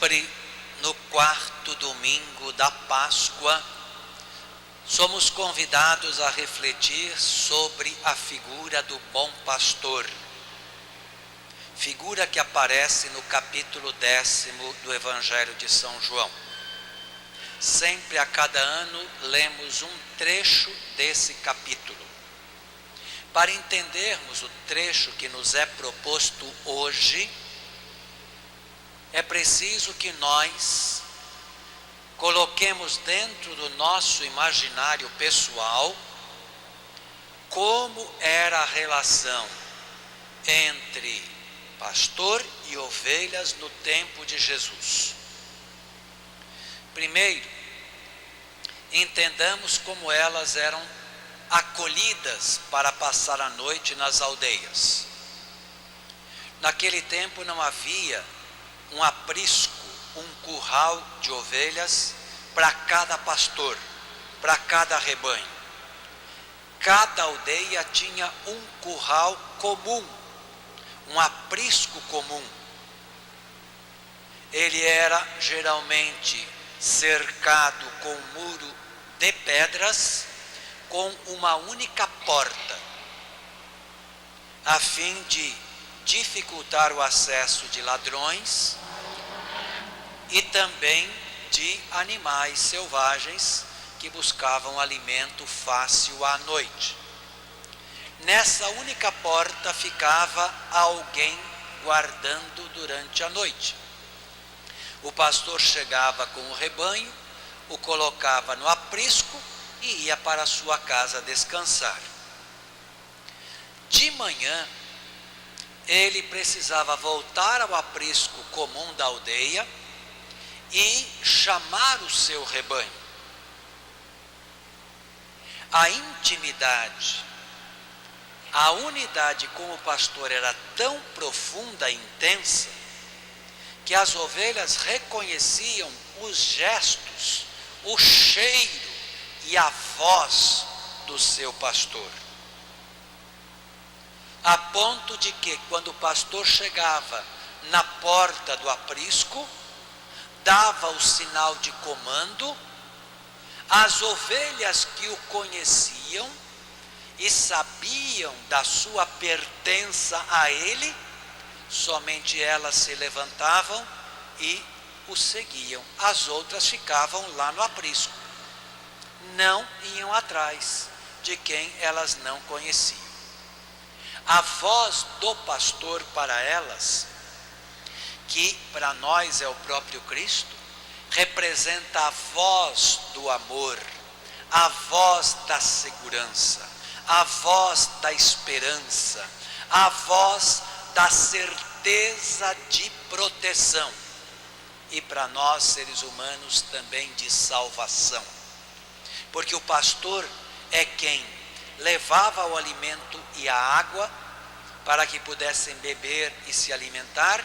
Sempre no quarto domingo da Páscoa, somos convidados a refletir sobre a figura do bom pastor. Figura que aparece no capítulo 10º do Evangelho de São João. Sempre a cada ano lemos um trecho desse capítulo. Para entendermos o trecho que nos é proposto hoje, é preciso que nós coloquemos dentro do nosso imaginário pessoal como era a relação entre pastor e ovelhas no tempo de Jesus. Primeiro, entendamos como elas eram acolhidas para passar a noite nas aldeias. Naquele tempo não havia um aprisco, um curral de ovelhas para cada pastor, para cada rebanho. Cada aldeia tinha um curral comum, um aprisco comum. Ele era geralmente cercado com um muro de pedras, com uma única porta, a fim de dificultar o acesso de ladrões e também de animais selvagens que buscavam alimento fácil à noite. Nessa única porta ficava alguém guardando durante a noite. O pastor chegava com o rebanho, o colocava no aprisco e ia para a sua casa descansar. De manhã, ele precisava voltar ao aprisco comum da aldeia e chamar o seu rebanho. A intimidade, a unidade com o pastor era tão profunda e intensa que as ovelhas reconheciam os gestos, o cheiro e a voz do seu pastor. A ponto de que, quando o pastor chegava na porta do aprisco, dava o sinal de comando, as ovelhas que o conheciam e sabiam da sua pertença a ele, somente elas se levantavam e o seguiam. As outras ficavam lá no aprisco. Não iam atrás de quem elas não conheciam. A voz do pastor para elas, que para nós é o próprio Cristo, representa a voz do amor, a voz da segurança, a voz da esperança, a voz da certeza de proteção e para nós seres humanos também de salvação. Porque o pastor é quem levava o alimento e a água para que pudessem beber e se alimentar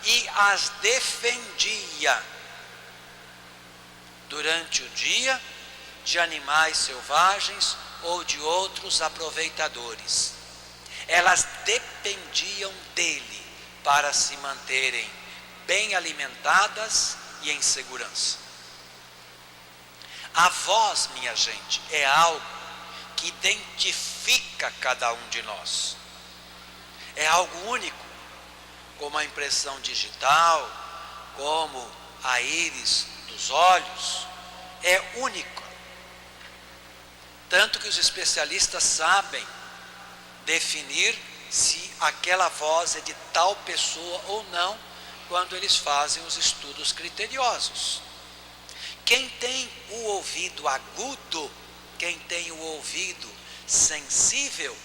e as defendia durante o dia de animais selvagens ou de outros aproveitadores. Elas dependiam dele para se manterem bem alimentadas e em segurança. A voz, minha gente, é algo que identifica cada um de nós. É algo único, como a impressão digital, como a íris dos olhos, é único. Tanto que os especialistas sabem definir se aquela voz é de tal pessoa ou não, quando eles fazem os estudos criteriosos. Quem tem o ouvido agudo, quem tem o ouvido sensível,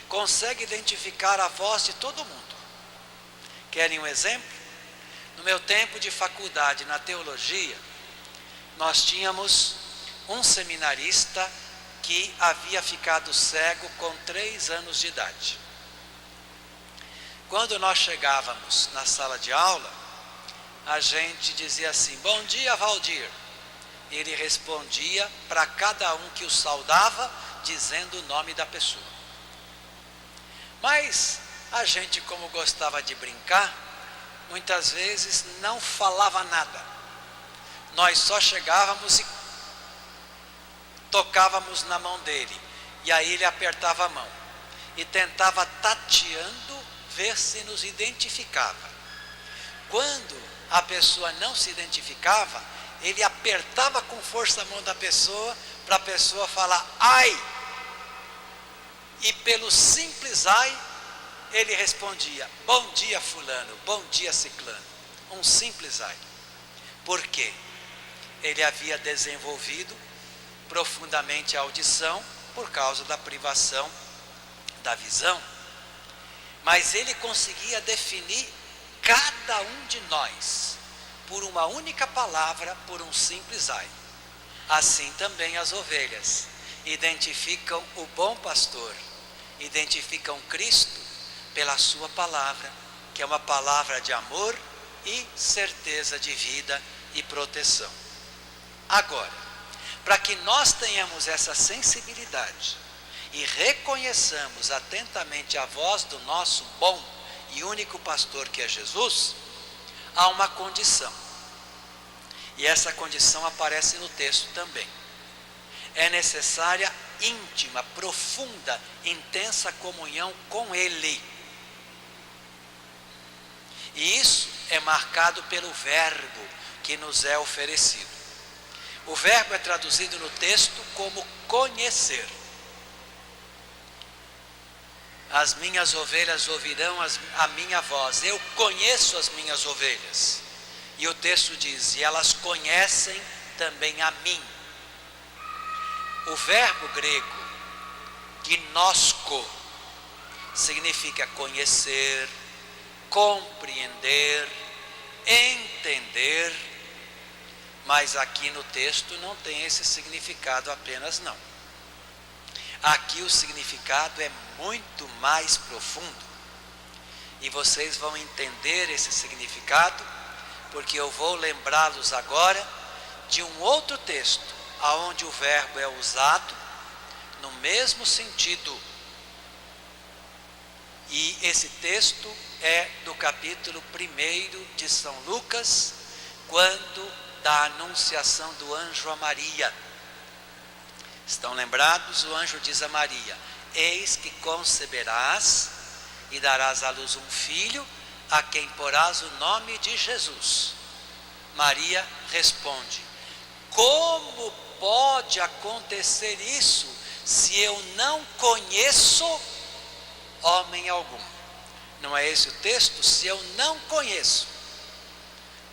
consegue identificar a voz de todo mundo. Querem um exemplo? No meu tempo de faculdade na teologia, nós tínhamos um seminarista que havia ficado cego com 3 anos de idade. Quando nós chegávamos na sala de aula, a gente dizia assim: bom dia, Valdir. Ele respondia para cada um que o saudava, dizendo o nome da pessoa. Mas a gente, como gostava de brincar, muitas vezes não falava nada. Nós só chegávamos e tocávamos na mão dele, e aí ele apertava a mão e tentava, tateando, ver se nos identificava. Quando a pessoa não se identificava, ele apertava com força a mão da pessoa, para a pessoa falar ai, e pelo simples ai, ele respondia: bom dia fulano, bom dia ciclano. Um simples ai. Por quê? Ele havia desenvolvido profundamente a audição por causa da privação da visão, mas ele conseguia definir cada um de nós por uma única palavra, por um simples ai. Assim também as ovelhas identificam o bom pastor, identificam Cristo pela sua palavra, que é uma palavra de amor e certeza de vida e proteção. Agora, para que nós tenhamos essa sensibilidade e reconheçamos atentamente a voz do nosso bom e único pastor, que é Jesus, há uma condição. E essa condição aparece no texto também. É necessária íntima, profunda, intensa comunhão com Ele. E isso é marcado pelo verbo que nos é oferecido. O verbo é traduzido no texto como conhecer. As minhas ovelhas ouvirão a minha voz. Eu conheço as minhas ovelhas. E o texto diz: e elas conhecem também a mim. O verbo grego gnosko significa conhecer, compreender, entender, mas aqui no texto não tem esse significado apenas, não. Aqui o significado é muito mais profundo, e vocês vão entender esse significado, porque eu vou lembrá-los agora de um outro texto, aonde o verbo é usado no mesmo sentido. E esse texto é do capítulo 1 de São Lucas, quando da anunciação do anjo a Maria. Estão lembrados? O anjo diz a Maria: eis que conceberás e darás à luz um filho, a quem porás o nome de Jesus. Maria responde: como pode acontecer isso, se eu não conheço homem algum? Não é esse o texto? Se eu não conheço.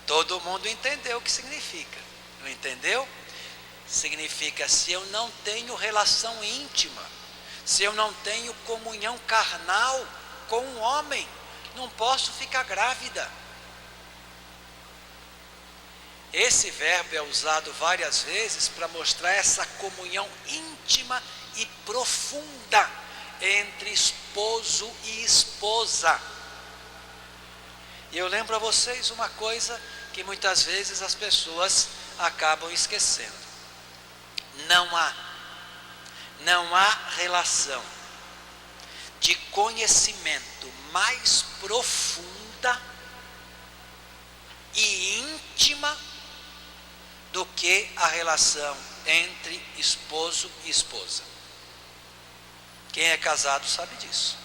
Todo mundo entendeu o que significa, não entendeu? Significa: se eu não tenho relação íntima, se eu não tenho comunhão carnal com um homem, não posso ficar grávida. Esse verbo é usado várias vezes para mostrar essa comunhão íntima e profunda entre esposo e esposa. E eu lembro a vocês uma coisa que muitas vezes as pessoas acabam esquecendo: não há relação de conhecimento mais profunda e íntima do que a relação entre esposo e esposa. Quem é casado sabe disso.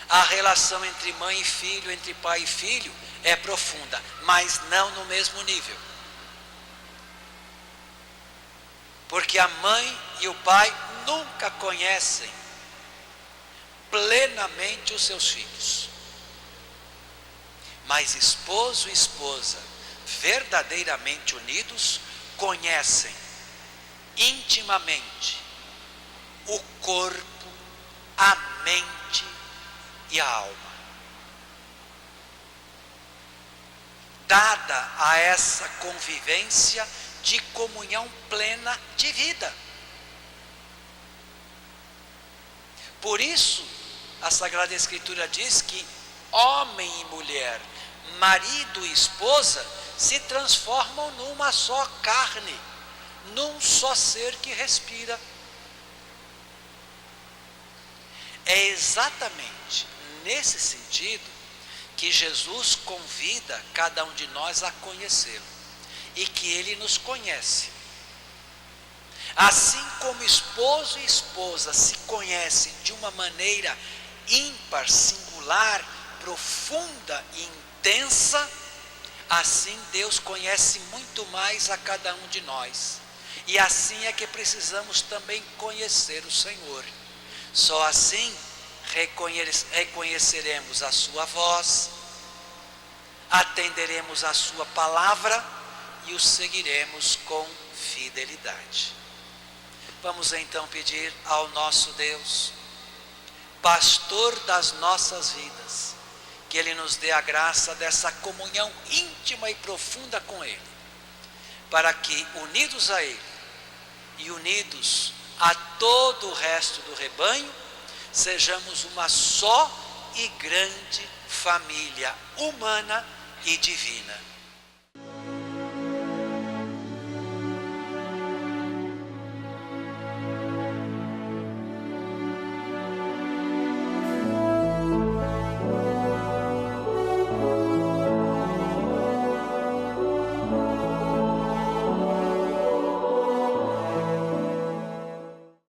A relação entre mãe e filho, entre pai e filho, é profunda, mas não no mesmo nível. Porque a mãe e o pai nunca conhecem plenamente os seus filhos. Mas esposo e esposa, verdadeiramente unidos, conhecem intimamente o corpo, a mente e a alma. Dada a essa convivência de comunhão plena de vida. Por isso, a Sagrada Escritura diz que homem e mulher, marido e esposa, se transformam numa só carne, num só ser que respira. É exatamente nesse sentido que Jesus convida cada um de nós a conhecê-lo e que ele nos conhece. Assim como esposo e esposa se conhecem de uma maneira ímpar, singular, profunda e intensa, assim Deus conhece muito mais a cada um de nós. E assim é que precisamos também conhecer o Senhor. Só assim reconheceremos a sua voz, atenderemos a sua palavra e o seguiremos com fidelidade. Vamos então pedir ao nosso Deus, pastor das nossas vidas, que Ele nos dê a graça dessa comunhão íntima e profunda com Ele, para que, unidos a Ele e unidos a todo o resto do rebanho, sejamos uma só e grande família humana e divina.